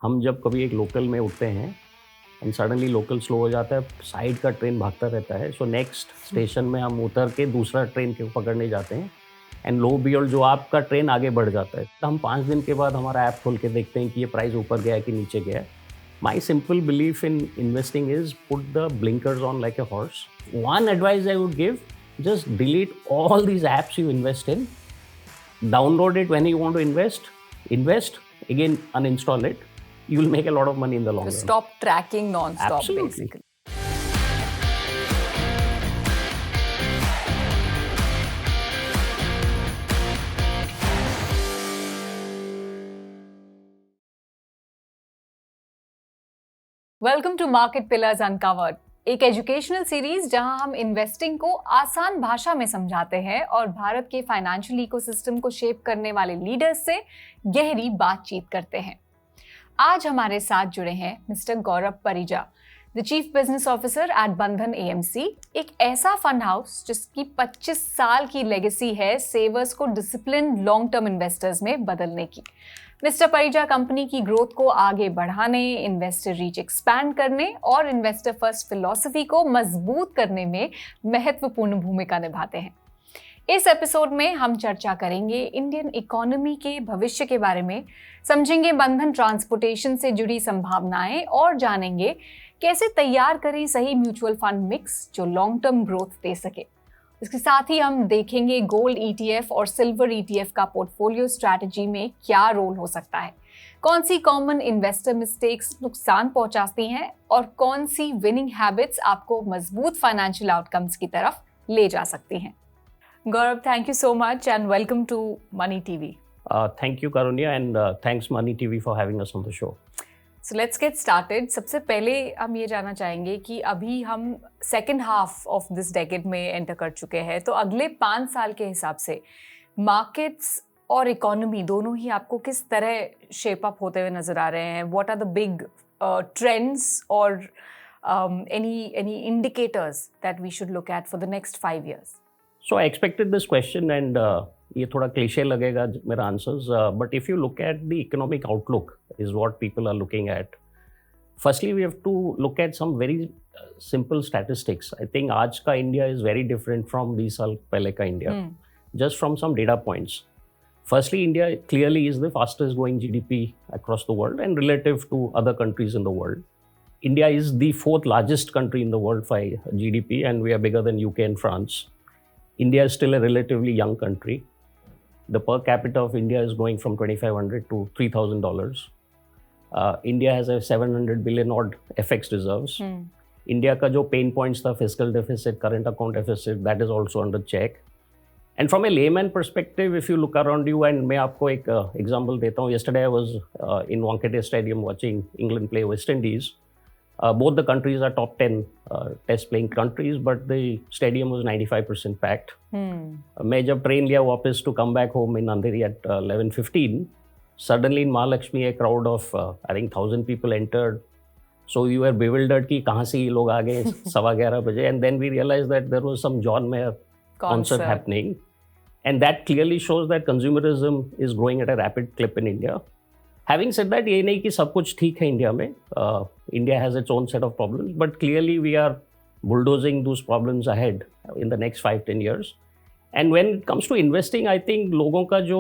हम जब कभी एक लोकल में उठते हैं एंड सडनली लोकल स्लो हो जाता है, साइड का ट्रेन भागता रहता है, सो नेक्स्ट स्टेशन में हम उतर के दूसरा ट्रेन के पकड़ने जाते हैं एंड लो बियॉन्ड जो आपका ट्रेन आगे बढ़ जाता है, तो हम 5 दिन के बाद हमारा ऐप खोल के देखते हैं कि ये प्राइस ऊपर गया है कि नीचे गया है. My simple belief in investing is put the blinkers on like a horse. One advice I would give, just delete all these apps you invest in. Download it when you want to invest, again uninstall it. You will make a lot of money in the long run. Stop tracking non-stop. Absolutely. Basically. Welcome to market pillars uncovered, एक educational series जहां हम investing को आसान भाषा में समझाते हैं और भारत के फाइनेंशियल इकोसिस्टम को शेप करने वाले लीडर्स से गहरी बातचीत करते हैं. आज हमारे साथ जुड़े हैं mister Gaurav Parija, the chief business officer eight बंधन एएमसी, एक ऐसा फंड हाउस जिसकी 25 साल की लेगेसी है सेवर्स को डिसिप्लिन लॉन्ग टर्म इन्वेस्टर्स में बदलने की. मिस्टर परिजा कंपनी की ग्रोथ को आगे बढ़ाने, इन्वेस्टर रीच एक्सपैंड करने और इन्वेस्टर फर्स्ट फिलॉसफी को मजबूत करने में महत्वपूर्ण भूमिका निभाते हैं. इस एपिसोड में हम चर्चा करेंगे इंडियन इकोनॉमी के भविष्य के बारे में, समझेंगे बंधन ट्रांसपोर्टेशन से जुड़ी संभावनाएं और जानेंगे कैसे तैयार करें सही म्यूचुअल फंड मिक्स जो लॉन्ग टर्म ग्रोथ दे सके. इसके साथ ही हम देखेंगे गोल्ड ETF और सिल्वर ETF का पोर्टफोलियो स्ट्रैटेजी में क्या रोल हो सकता है, कौन सी कॉमन इन्वेस्टर मिस्टेक्स नुकसान पहुंचाती हैं और कौन सी विनिंग हैबिट्स आपको मजबूत फाइनेंशियल आउटकम्स की तरफ ले जा सकती हैं. Gaurav, thank you so much and welcome to Money TV. Thank you, Karunya, and thanks Money TV for having us on the show. So let's get started. सबसे पहले हम ये जानना चाहेंगे कि अभी हम second half of this decade में एंटर कर चुके हैं, तो अगले 5 साल के हिसाब से मार्केट्स और इकोनॉमी दोनों ही आपको किस तरह शेप अप होते हुए नजर आ रहे हैं? What are the big trends और any indicators that we should look at for the next 5 years? So I expected this question and ये थोड़ा क्लीशे लगेगा मेरा answers, but if you look at the economic outlook is what people are looking at. Firstly we have to look at some very simple statistics. I think आज का India is very different from 20 साल पहले का India, just from some data points. Firstly, India clearly is the fastest growing GDP across the world and relative to other countries in the world. India is the 4th largest country in the world by GDP and we are bigger than UK and France. India is still a relatively young country. The per capita of India is going from $2,500 to $3,000. India has a 700 billion odd FX reserves. India का जो pain points था, fiscal deficit, current account deficit, that is also under check. And from a layman perspective, if you look around you, and मैं आपको एक example देता हूँ. Yesterday I was in Wankhede Stadium watching England play West Indies. Both the countries are top 10 test playing countries, but the stadium was 95% packed. मैं जब train लिया वापस to come back home in Andheri at 11:15, suddenly in Mahalakshmi a crowd of I think 1,000 people entered. So we were bewildered कि कहाँ से ये लोग आ गए 11:15 बजे, and then we realized that there was some John Mayer concert happening, and that clearly shows that consumerism is growing at a rapid clip in India. Having said that, ये नहीं कि सब कुछ ठीक है इंडिया में. India has its own set of problems, but clearly we are bulldozing those problems ahead in the next 5-10 years. And when it comes to investing, I think लोगों का जो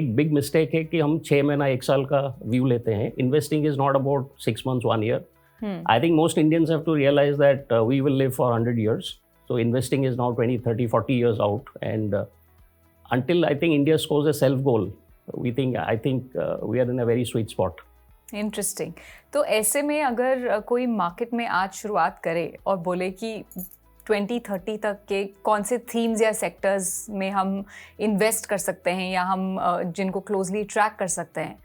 एक big mistake है कि हम 6 महीना 1 साल का view लेते हैं. Investing is not about 6 months, 1 year. I think most Indians have to realize that we will live for 100 years. So investing is now 20, 30, 40 years out. And until I think India scores a self goal, I think we are in a very sweet spot. Interesting. तो ऐसे में अगर कोई market में आज शुरुआत करे और बोले कि 2030 तक के कौन से थीम्स या सेक्टर्स में हम इन्वेस्ट कर सकते हैं या हम जिनको क्लोजली ट्रैक कर सकते हैं,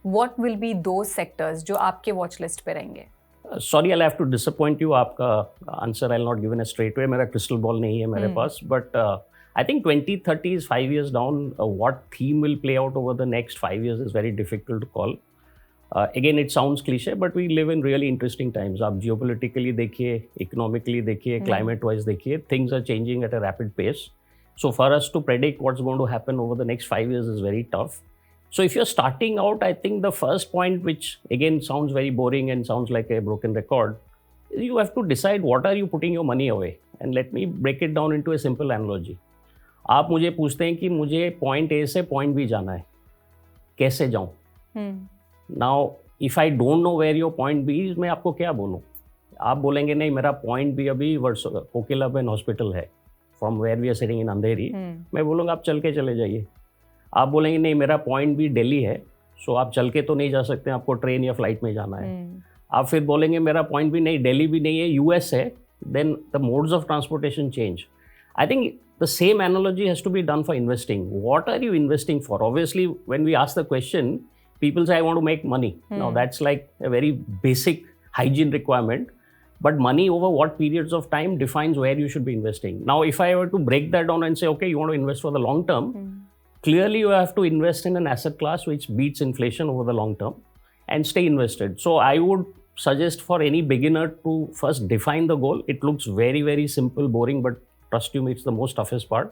what will be those sectors जो आपके वॉच लिस्ट पे रहेंगे? Sorry, I'll have to disappoint you. आपका answer I'll not give in a straight way. मेरा crystal ball नहीं है मेरे पास, but I think 2030 is 5 years down. What theme will play out over the next 5 years is very difficult to call. Again, it sounds cliche, but we live in really interesting times. आप geopolitically देखिए, economically देखिए, climate-wise देखिए, things are changing at a rapid pace. So for us to predict what's going to happen over the next 5 years is very tough. So if you're starting out, I think the first point, which again sounds very boring and sounds like a broken record, you have to decide what are you putting your money away. And let me break it down into a simple analogy. आप मुझे पूछते हैं कि मुझे point A से point B जाना है, कैसे जाऊँ? Now if I don't know where your point B, मैं आपको क्या बोलूँ? आप बोलेंगे नहीं मेरा पॉइंट बी अभी कोकिलाबेन हॉस्पिटल है, from where we are sitting in Andheri. मैं बोलूँगा आप चल के चले जाइए. आप बोलेंगे नहीं मेरा पॉइंट बी दिल्ली है, सो आप चल के तो नहीं जा सकते, आपको ट्रेन या फ्लाइट में जाना है. आप फिर बोलेंगे मेरा पॉइंट भी नहीं, दिल्ली भी नहीं है, यूएस है, then the modes of transportation change. I think the same analogy has to be done for investing. What are you investing for? Obviously, when we ask the question, people say, I want to make money. Now, that's like a very basic hygiene requirement. But money over what periods of time defines where you should be investing. Now, if I were to break that down and say, okay, you want to invest for the long term, clearly you have to invest in an asset class which beats inflation over the long term and stay invested. So, I would suggest for any beginner to first define the goal. It looks very, very simple, boring, but trust you me, it's the most toughest part.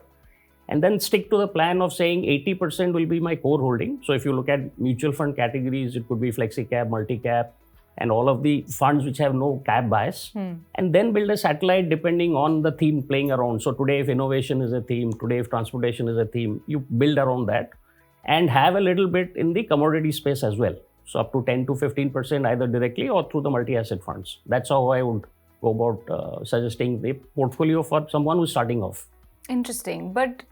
And then stick to the plan of saying 80% will be my core holding. So if you look at mutual fund categories, it could be flexi cap, multi cap, and all of the funds which have no cap bias. And then build a satellite depending on the theme playing around. So today if innovation is a theme, today if transportation is a theme, you build around that and have a little bit in the commodity space as well. So up to 10 to 15% either directly or through the multi-asset funds. That's how I would go about suggesting the portfolio for someone who's starting off. Interesting, but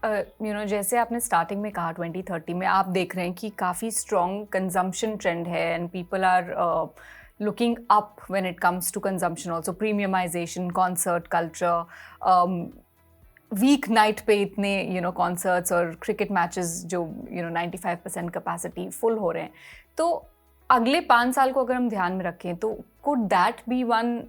जैसे आपने starting में कहा 2030 में आप देख रहे हैं कि काफ़ी स्ट्रॉन्ग कंजम्पशन ट्रेंड है and people are looking up when it comes to consumption also, premiumization, concert culture, week night पे इतने कॉन्सर्ट्स और क्रिकेट मैचेस जो 95% कैपेसिटी फुल हो रहे हैं. तो अगले 5 साल को अगर हम ध्यान में रखें तो could that be one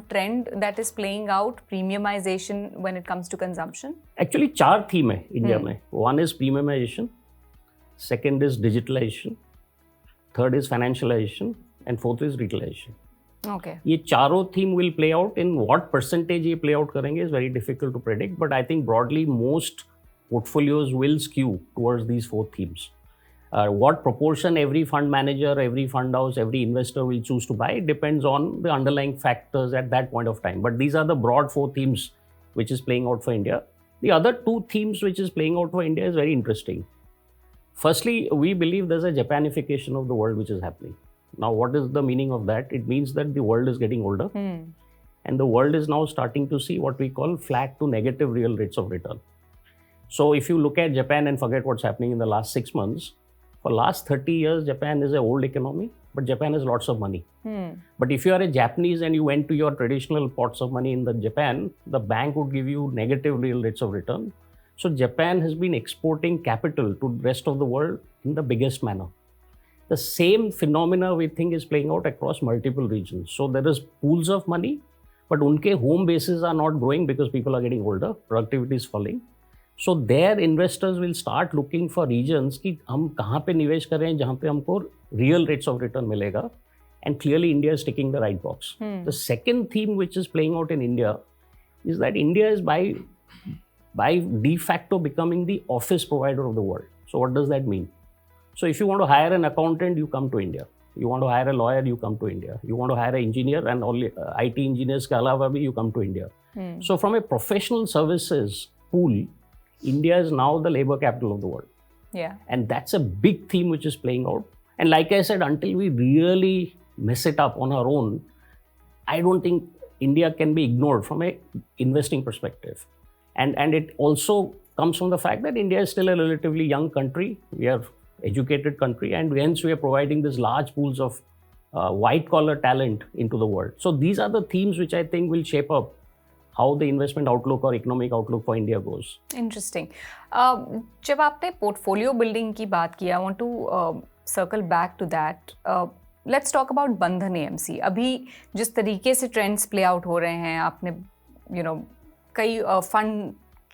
trend that is playing out, premiumization when it comes to consumption? Actually, 4 theme है इंडिया में. One is premiumization, second is digitalization, third is financialization, and fourth is retailization. Okay. ये चारों theme will play out. In what percentage ये play out करेंगे is very difficult to predict, but I think broadly most portfolios will skew towards these 4 themes. What proportion every fund manager, every fund house, every investor will choose to buy depends on the underlying factors at that point of time. But these are the broad 4 themes which is playing out for India. The other 2 themes which is playing out for India is very interesting. Firstly, we believe there's a Japanification of the world which is happening. Now, what is the meaning of that? It means that the world is getting older and the world is now starting to see what we call flat to negative real rates of return. So if you look at Japan and forget what's happening in the last 6 months, for last 30 years, Japan is an old economy, but Japan has lots of money. But if you are a Japanese and you went to your traditional pots of money in the Japan, the bank would give you negative real rates of return. So Japan has been exporting capital to the rest of the world in the biggest manner. The same phenomena we think is playing out across multiple regions. So there is pools of money, but unke home bases are not growing because people are getting older, productivity is falling. So their investors will start looking for regions कि हम कहाँ पे निवेश कर रहे हैं जहाँ पे हमको real rates of return मिलेगा, and clearly India is ticking the right box. The second theme which is playing out in India is that India is by de facto becoming the office provider of the world. So what does that mean? So if you want to hire an accountant, you come to India. You want to hire a lawyer, you come to India. You want to hire an engineer and all IT engineers के अलावा भी you come to India. So from a professional services pool, India is now the labor capital of the world. Yeah. And that's a big theme which is playing out. And like I said, until we really mess it up on our own, I don't think India can be ignored from a investing perspective. And it also comes from the fact that India is still a relatively young country. We are educated country, and hence we are providing these large pools of white collar talent into the world. So these are the themes which I think will shape up how the investment outlook or economic outlook for India goes. Interesting. जब आपने portfolio building की बात की, I want to circle back to that. Let's talk about Bandhan AMC. अभी जिस तरीके से trends play out हो रहे हैं, आपने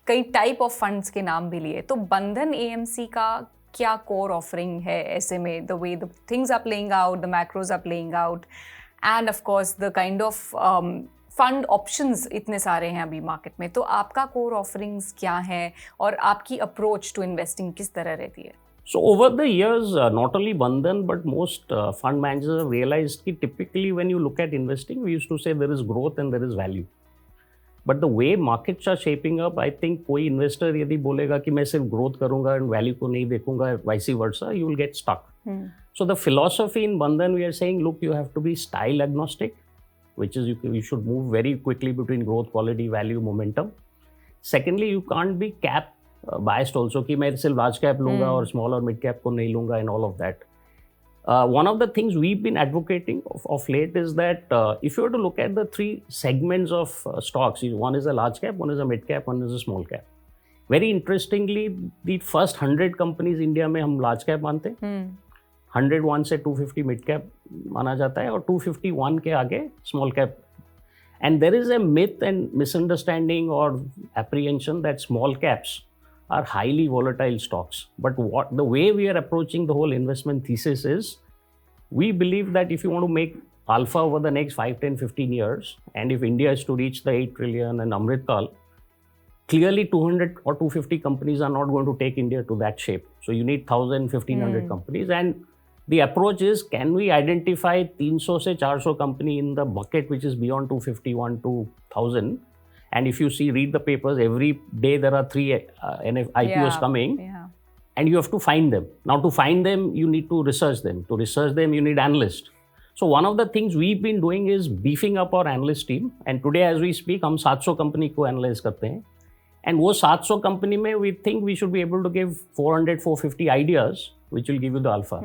कई type of funds के नाम भी लिए, तो Bandhan AMC का क्या core offering है ऐसे में, the way the things are playing out, the macros are playing out, and of course the kind of fund options इतने सारे हैं अभी market में, तो आपका core offerings क्या है और आपकी approach to investing किस तरह रहती है? So over the years, not only Bandhan but most fund managers have realized that typically when you look at investing, we used to say there is growth and there is value. But the way markets are shaping up, I think कोई investor यदि बोलेगा कि मैं सिर्फ growth करूँगा and value को नहीं देखूँगा, vice versa, you will get stuck. So the philosophy in Bandhan, we are saying, look, you have to be style agnostic, which is you should move very quickly between growth, quality, value, momentum. Secondly, you can't be cap biased also कि मैं सिर्फ large cap लूँगा और small और mid cap को नहीं लूँगा and all of that. One of the things we've been advocating of late is that if you were to look at the three segments of stocks, one is a large cap, one is a mid cap, one is a small cap. Very interestingly, the first 100 companies India में हम large cap मानते हैं, 101 से 250 mid cap माना जाता है और 251 के आगे small cap. And there is a myth and misunderstanding or apprehension that small caps are highly volatile stocks. But the way we are approaching the whole investment thesis is, we believe that if you want to make alpha over the next 5, 10, 15 years, and if India is to reach the 8 trillion and Amritkal, clearly 200 or 250 companies are not going to take India to that shape. So you need 1,000, 1,500 companies. And the approach is, can we identify 300 se 400 company in the bucket which is beyond 251 to 1,000? And if you read the papers, every day there are 3 IPOs coming, and you have to find them. Now, to find them, you need to research them. To research them, you need analysts. So one of the things we've been doing is beefing up our analyst team. And today, as we speak, हम 700 company को analyze करते हैं. And वो 700 company में we think we should be able to give 400, 450 ideas, which will give you the alpha.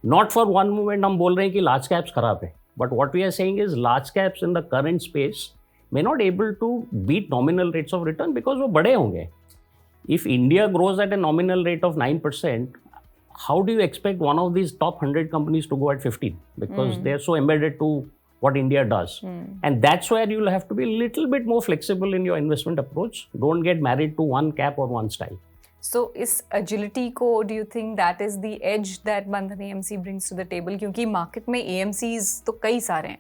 Not for one moment हम बोल रहे हैं कि large caps खराब है. But what we are saying is large caps in the current space may not able to beat nominal rates of return because वो बड़े होंगे. If India grows at a nominal rate of 9%, how do you expect one of these top 100 companies to go at 15? Because they're so embedded to what India does. And that's where you'll have to be a little bit more flexible in your investment approach. Don't get married to one cap or one style. So is agility ko, do you think that is the edge that Bandhan AMC brings to the table? क्योंकि market में AMCs तो कई सारे हैं.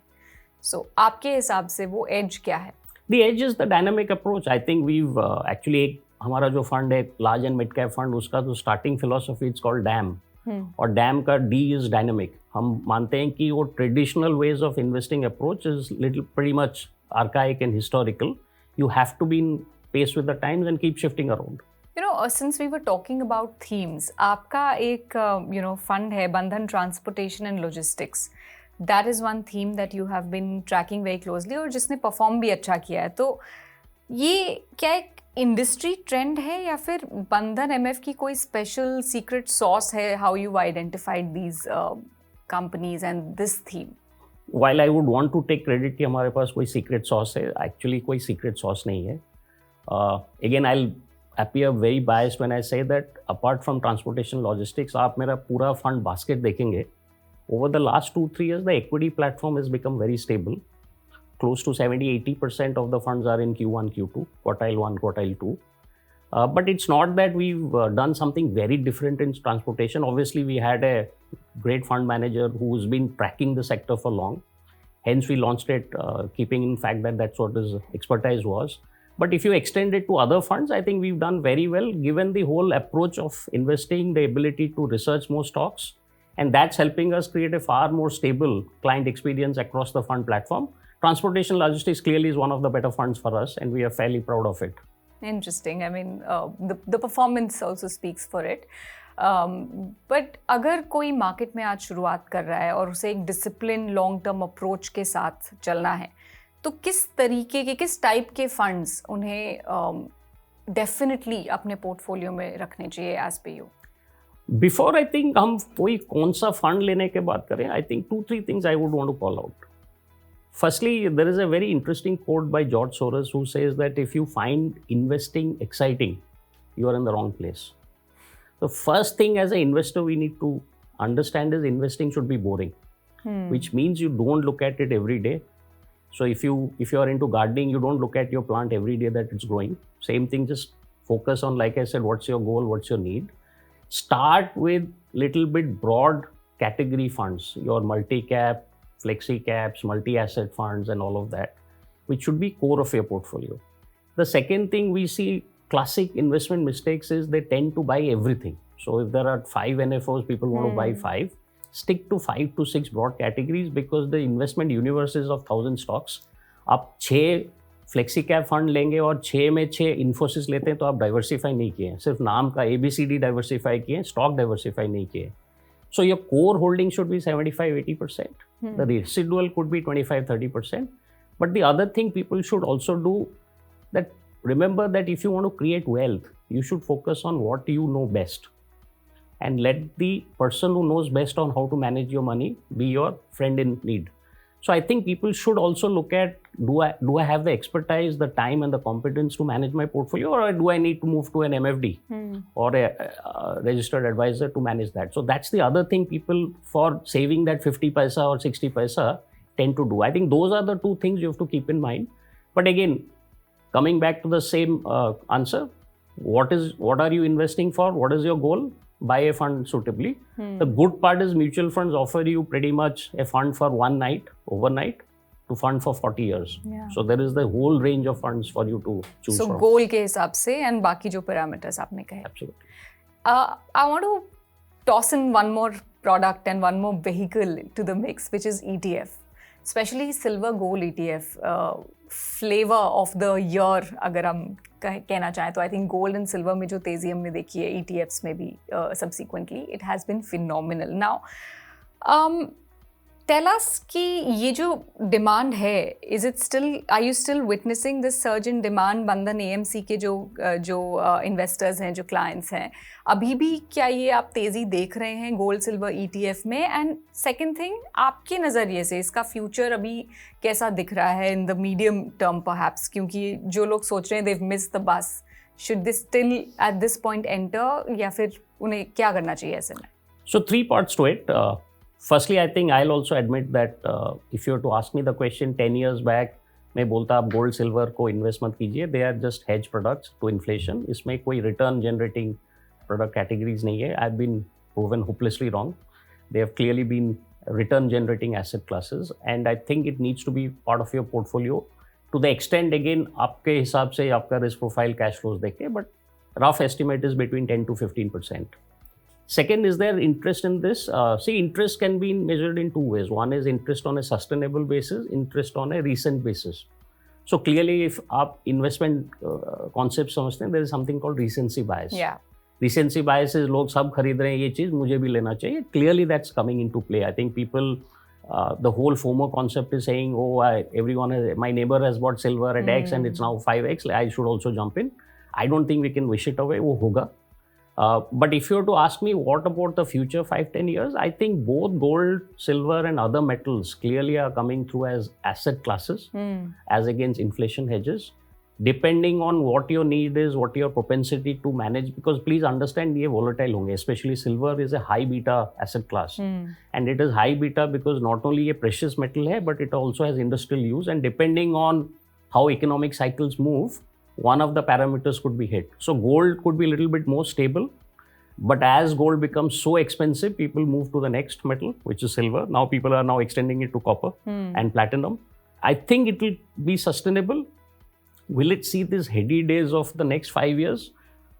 So आपके हिसाब से वो edge क्या है? The edge is the dynamic approach. I think we've actually हमारा जो fund है large and mid cap fund, उसका तो starting philosophy it's called DAM. और DAM का D is dynamic. हम मानते हैं कि वो traditional ways of investing approach is pretty much archaic and historical. You have to be in pace with the times and keep shifting around. You know, since we were talking about themes, आपका एक fund है Bandhan Transportation and Logistics. That is one theme that you have been tracking very closely और जिसने perform भी अच्छा किया है. तो ये क्या एक इंडस्ट्री ट्रेंड है या फिर बंधन एमएफ की कोई स्पेशल सीक्रेट सॉस है? How you identified these companies and this theme? While I would want to take credit कि हमारे पास कोई सीक्रेट सॉस है, एक्चुअली कोई सीक्रेट सॉस नहीं है. Again, I'll appear very biased when I say that apart from transportation logistics, आप मेरा पूरा fund basket देखेंगे. Over the last 2-3 years, the equity platform has become very stable. Close to 70-80% of the funds are in Q1, Q2, quartile 1, quartile 2. But it's not that we've done something very different in transportation. Obviously, we had a great fund manager who's been tracking the sector for long. Hence, we launched it, keeping in fact that that's what his expertise was. But if you extend it to other funds, I think we've done very well given the whole approach of investing, the ability to research more stocks. And that's helping us create a far more stable client experience across the fund platform. Transportation logistics clearly is one of the better funds for us, and we are fairly proud of it. Interesting. I mean, the performance also speaks for it. But अगर कोई market में आज शुरुआत कर रहा है और उसे एक डिसिप्लिन लॉन्ग टर्म अप्रोच के साथ चलना है, तो किस तरीके के, किस टाइप के फंड्स उन्हें डेफिनेटली अपने पोर्टफोलियो में रखने चाहिए एज पे यू? बिफोर आई थिंक हम कोई कौन सा फंड लेने के बात करें, I think 2-3 things I would want to call out. Firstly, there is a very interesting quote by George Soros who says that if you find investing exciting, you are in the wrong place. The first thing as an investor we need to understand is investing should be boring, which means you don't look at it every day. So if you are into gardening, you don't look at your plant every day that it's growing. Same thing, just focus on, like I said, what's your goal, what's your need. Start with little bit broad category funds, your multi-cap, flexi caps, multi-asset funds and all of that, which should be core of your portfolio. The second thing we see classic investment mistakes is they tend to buy everything. So if there are 5 NFOs, people want to buy 5. Stick to 5 to 6 broad categories because the investment universe is of 1,000 stocks. आप 6 flexi cap fund लेंगे और 6 में 6 इन्फोसिस लेते हैं तो आप diversify नहीं किए हैं, सिर्फ नाम का ABCD डाइवर्सिफाई किए हैं, स्टॉक डाइवर्सिफाई नहीं किए. So your core holding should be 75-80%. The residual could be 25-30%. But the other thing people should also do, that remember that if you want to create wealth, you should focus on what you know best. And let the person who knows best on how to manage your money be your friend in need. So I think people should also look at, do I have the expertise, the time and the competence to manage my portfolio, or do I need to move to an MFD or a registered advisor to manage that? So that's the other thing people, for saving that 50 paisa or 60 paisa, tend to do. I think those are the two things you have to keep in mind. But again, coming back to the same answer, what are you investing for? What is your goal? Buy a fund suitably. The good part is mutual funds offer you pretty much a fund for one night, overnight, to fund for 40 years. Yeah. So there is the whole range of funds for you to choose from. So goal के हिसाब से and बाकी जो parameters आपने कहे. Absolutely. I want to toss in one more product and one more vehicle to the mix, which is ETF. Especially silver gold ETF. Flavor of the year अगर हम कहना चाहें तो I think gold and silver में जो तेजी हमने देखी है ETFs में भी subsequently, it has been phenomenal. Now, tell us कि ये जो demand है, are you still witnessing this surge in demand? बंधन AMC के जो investors हैं, जो clients हैं, अभी भी क्या ये आप तेजी देख रहे हैं गोल्ड सिल्वर ETF में? एंड सेकंड थिंग, आपके नज़रिए से इसका फ्यूचर अभी कैसा दिख रहा है in the medium term perhaps? क्योंकि जो लोग सोच रहे हैं they've missed the bus, should they still at this point enter, या फिर उन्हें क्या करना चाहिए ऐसे में? So 3 parts to it. Firstly, I think I'll also admit that if you were to ask me the question 10 years back, मैं बोलता आप गोल्ड सिल्वर को इन्वेस्ट मत कीजिए, they are just hedge products to inflation. इसमें कोई return generating product categories nahi hai. I've been proven hopelessly wrong. They have clearly been return generating asset classes, and I think it needs to be part of your portfolio to the extent, again, आपके हिसाब से आपका risk profile cash flows देखे, but rough estimate is between 10 to 15%. Second, is there interest in this? See, interest can be measured in 2 ways. One is interest on a sustainable basis, interest on a recent basis. So clearly, if आप investment concept समझते हैं, there is something called recency bias. Yeah. Recency bias is लोग सब खरीद रहे हैं ये चीज़, मुझे भी लेना चाहिए. Clearly that's coming into play. I think people, the whole FOMO concept is saying, my neighbor has bought silver at X and it's now 5X, I should also jump in. I don't think we can wish it away, वो होगा. But if you were to ask me what about the future 5-10 years, I think both gold, silver and other metals clearly are coming through as asset classes as against inflation hedges. Depending on what your need is, what your propensity to manage, because please understand ये volatile होंगे, especially silver is a high beta asset class, and it is high beta because not only a precious metal है, but it also has industrial use, and depending on how economic cycles move, one of the parameters could be hit. So gold could be a little bit more stable, but as gold becomes so expensive, people move to the next metal, which is silver. Now people are now extending it to copper and platinum. I think it will be sustainable. Will it see these heady days of the next 5 years?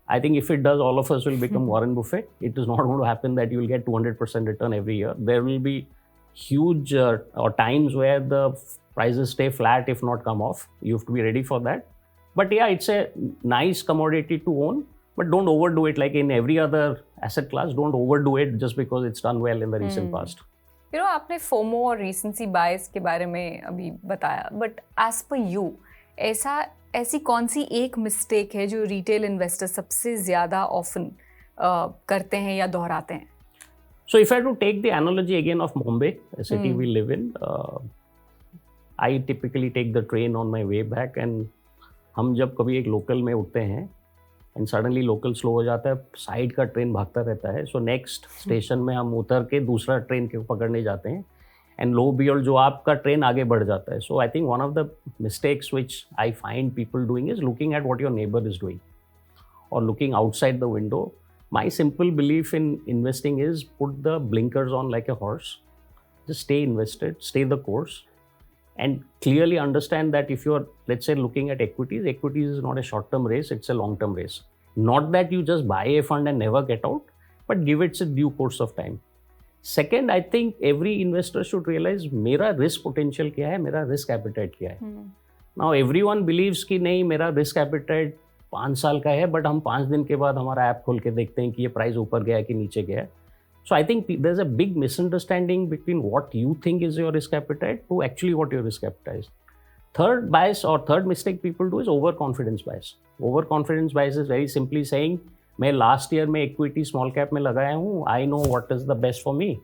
I think if it does, all of us will become Warren Buffett. It is not going to happen that you will get 200% return every year. There will be huge or times where the prices stay flat, if not come off. You have to be ready for that. But yeah, it's a nice commodity to own, but don't overdo it. Like in every other asset class, don't overdo it just because it's done well in the recent past. You know, आपने FOMO और recency bias के बारे में अभी बताया, but as per you, ऐसी कौन सी एक मिस्टेक है जो रिटेल इन्वेस्टर सबसे ज़्यादा ऑफन करते हैं या दोहराते हैं? So if I had to take the analogy again of Bombay, a city we live in, I typically take the train on my way back, and हम जब कभी एक लोकल में उठते हैं एंड सडनली लोकल स्लो हो जाता है, साइड का ट्रेन भागता रहता है, सो नेक्स्ट स्टेशन में हम उतर के दूसरा ट्रेन के पकड़ने जाते हैं, एंड लो बियॉल्ड जो आपका ट्रेन आगे बढ़ जाता है. So I think one of the mistakes which I find people doing is looking at what your neighbour is doing और looking outside the window. My simple belief in investing is put the blinkers on like a horse, just stay invested, stay the course, and clearly understand that if you're, let's say, looking at equities, equities is not a short-term race, it's a long-term race. Not that you just buy a fund and never get out. but give it a due course of time. Second, I think every investor should realize मेरा risk potential क्या है, मेरा risk appetite क्या है. Now everyone believes कि नहीं मेरा risk appetite 5 साल का है, but हम 5 दिन के बाद हमारा ऐप खोल के देखते हैं कि ये प्राइस ऊपर गया है कि नीचे गया है. So I think there's a big misunderstanding between what you think is your risk appetite to actually what your risk appetite is. Third bias or third mistake people do is overconfidence bias. Overconfidence bias is very simply saying मैं last year में equity small cap में लगाया हूँ, I know what is the best for me,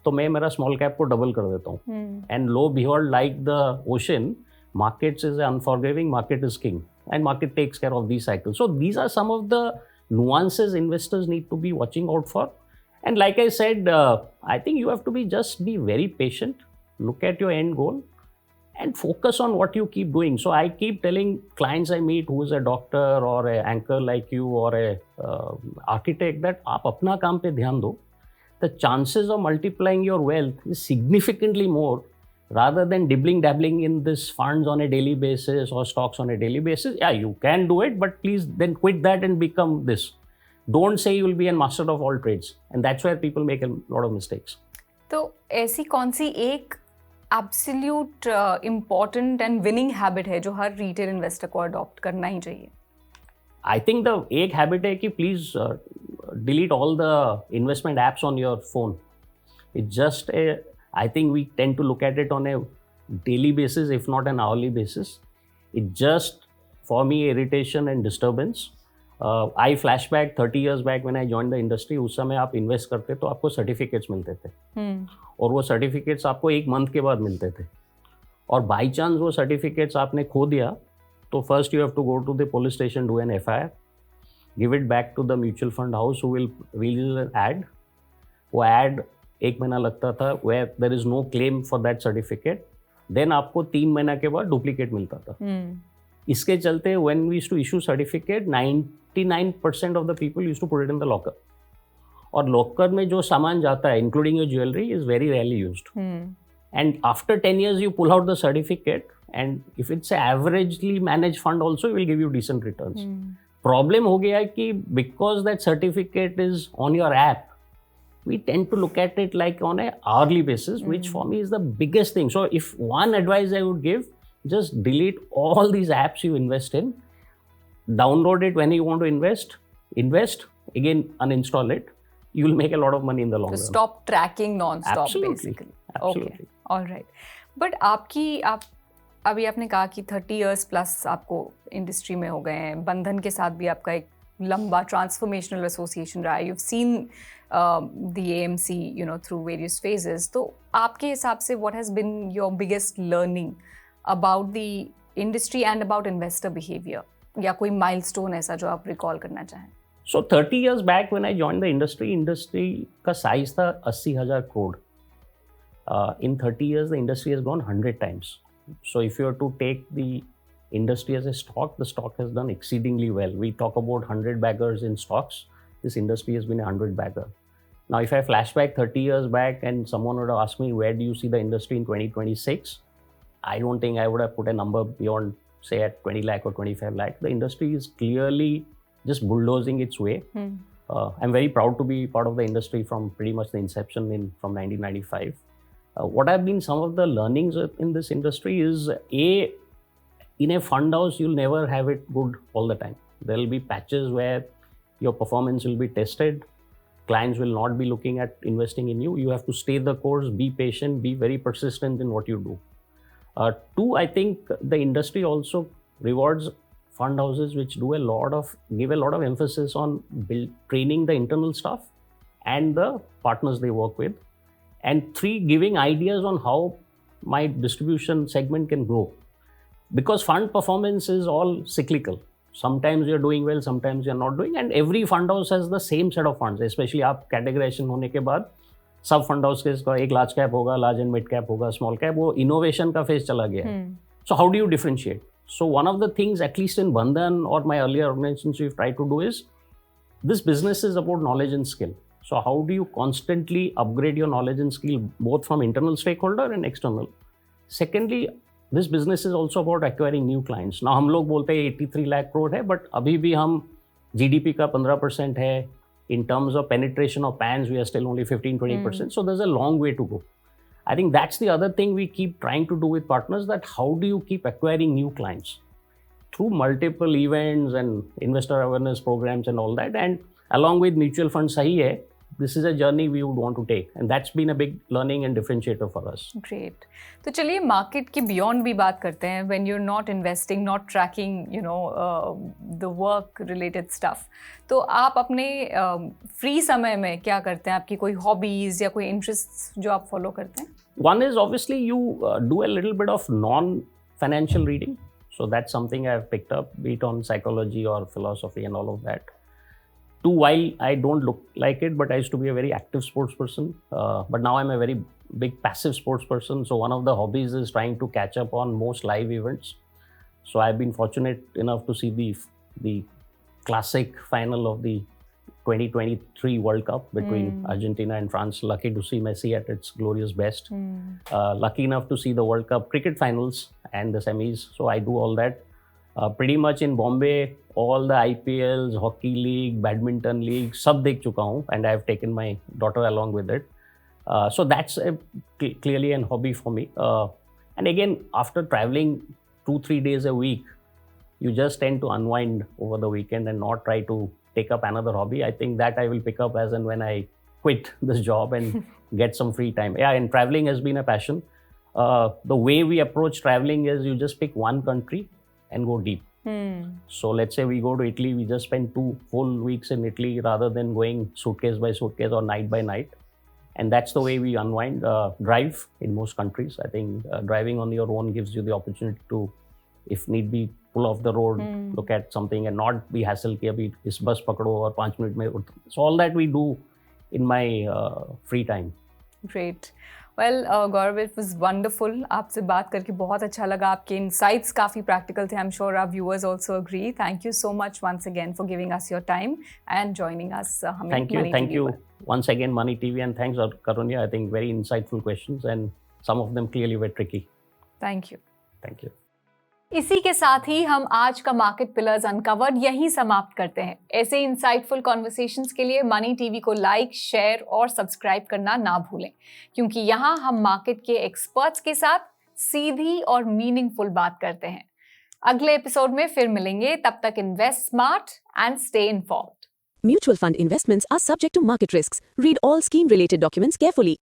तो मैं मेरा small cap को double कर देता हूँ. And low behold like the ocean, markets is unforgiving, market is king, and market takes care of these cycles. So these are some of the nuances investors need to be watching out for. And like I said, I think you have to be very patient, look at your end goal, and focus on what you keep doing. So I keep telling clients I meet who is a doctor or an anchor like you or a architect that आप अपना काम पे ध्यान दो. The chances of multiplying your wealth is significantly more rather than dabbling in this funds on a daily basis or stocks on a daily basis. Yeah, you can do it, but please then quit that and become this. Don't say you will be a master of all trades. And that's where people make a lot of mistakes. तो ऐसी कौन सी एक absolute important and winning habit है जो हर retail investor को adopt करना ही चाहिए? I think the एक हैबिट है कि please delete all the investment apps on your phone. It's just I think we tend to look at it on a daily basis, if not an hourly basis. It just, for me, irritation and disturbance. I flashback 30 years back when I joined the industry. उस समय आप invest करते तो आपको certificates मिलते थे, और वो सर्टिफिकेट्स आपको 1 मंथ के बाद मिलते थे. और बाई चांस वो सर्टिफिकेट्स आपने खो दिया तो first you have to go to the police station, do an FIR, give it back to the mutual fund house who will release an ad. वो एड 1 महीना लगता था, where there is no claim for that certificate. Then आपको 3 महीना के बाद duplicate मिलता था. इसके चलते when we used to issue certificate, 99% of the people used to put it in the locker. और लॉकर में जो सामान जाता है, including your jewelry, is very rarely used. And after 10 years, you pull out the certificate, and if it's an averagely managed fund also, it will give you decent returns. Problem हो गया है कि because that certificate is on your app, we tend to look at it like on a hourly basis, which for me is the biggest thing. So if one advice I would give, just delete all these apps you invest in, download it when you want to invest, again uninstall it. You will make a lot of money in the long run. Stop tracking non-stop. Absolutely. Basically. Absolutely. Okay. All right. But अभी आपने कहा कि 30 years plus आपको industry में हो गए हैं. बंधन के साथ भी आपका एक लंबा ट्रांसफॉर्मेशनल एसोसिएशन रहा है. You've seen the AMC, through various phases. तो आपके हिसाब से what has been your biggest learning about the industry and about investor behavior? या कोई milestone ऐसा जो आप recall करना चाहें? So 30 years back when I joined the industry का size था 80,000 crore. In 30 years the industry has grown 100 times. So if you were to take the industry as a stock, the stock has done exceedingly well. We talk about 100 baggers in stocks. This industry has been a 100 bagger. Now, if I flash back 30 years back and someone would have asked me, where do you see the industry in 2026? I don't think I would have put a number beyond, say, at 20 lakh or 25 lakh. The industry is clearly just bulldozing its way. I'm very proud to be part of the industry from pretty much the inception from 1995. What have been some of the learnings in this industry is, in a fund house, you'll never have it good all the time. There will be patches where your performance will be tested. Clients will not be looking at investing in you. You have to stay the course, be patient, be very persistent in what you do. Two, I think the industry also rewards fund houses which give a lot of emphasis on training the internal staff and the partners they work with. And 3, giving ideas on how my distribution segment can grow. Because fund performance is all cyclical. Sometimes you're doing well, sometimes you're not doing, and every fund house has the same set of funds. Especially आप categorization होने के बाद सब fund house का एक large cap होगा, large and mid cap होगा, small cap, वो इनोवेशन का फेज चला गया है. So how do you differentiate? So one of the things, at least in Bandhan or my earlier organizations, we've tried to do is, this business is about knowledge and skill. So how do you constantly upgrade your knowledge and skill, both from internal stakeholder and external? Secondly, this business is also about acquiring new clients. Now हम लोग बोलते हैं 83 लाख करोड़ है, but अभी भी हम GDP का 15% है, In terms of penetration of pans, we are still only 15-20%. So there's a long way to go. I think that's the other thing we keep trying to do with partners, that how do you keep acquiring new clients through multiple events and investor awareness programs and all that. And along with mutual funds, sahi hai, this is a journey we would want to take. And that's been a big learning and differentiator for us. Great. तो चलिए market के beyond भी बात करते हैं. When you're not investing, not tracking, the work related stuff. तो आप अपने फ्री समय में क्या करते हैं? आपकी कोई हॉबीज या कोई इंटरेस्ट जो आप फॉलो करते हैं? One is obviously you do a little bit of non-financial reading. So that's something I've picked up, be it on psychology or philosophy and all of that. Two, while I don't look like it, but I used to be a very active sports person. But now I'm a very big passive sports person. So one of the hobbies is trying to catch up on most live events. So I've been fortunate enough to see the classic final of the 2023 World Cup between Argentina and France. Lucky to see Messi at its glorious best. Lucky enough to see the World Cup cricket finals and the semis. So I do all that. Pretty much in Bombay, all the IPLs, hockey league, badminton league, सब देख चुका हूँ, and I've taken my daughter along with it. So that's clearly an hobby for me. And again, after traveling 2-3 days a week, you just tend to unwind over the weekend and not try to take up another hobby. I think that I will pick up as and when I quit this job and get some free time. Yeah, and traveling has been a passion. The way we approach traveling is you just pick one country and go deep. So let's say we go to Italy, we just spend 2 full weeks in Italy rather than going suitcase by suitcase or night by night. And that's the way we unwind. Drive in most countries. I think driving on your own gives you the opportunity to, if need be, pull off the road, look at something and not be hassled कि अभी इस बस पकड़ो और 5 minute में. So all that we do in my free time. Great. Well, Gaurav, it was wonderful. आपसे बात करके बहुत अच्छा लगा. आपके insights काफ़ी practical थे. I'm sure our viewers also agree. Thank you so much once again for giving us your time and joining us. Thank you once again, Money TV, and thanks, Karunya. I think very insightful questions and some of them clearly were tricky. Thank you. Thank you. इसी के साथ ही हम आज का market pillars uncovered यहीं समाप्त करते हैं. ऐसे इंसाइटफुल कॉन्वर्सेशंस के लिए मनी टीवी को लाइक, शेयर और सब्सक्राइब करना ना भूलें, क्योंकि यहाँ हम मार्केट के एक्सपर्ट्स के साथ सीधी और मीनिंगफुल बात करते हैं. अगले एपिसोड में फिर मिलेंगे. तब तक invest smart and stay informed. Mutual fund investments are subject to market risks. Read all scheme related documents carefully.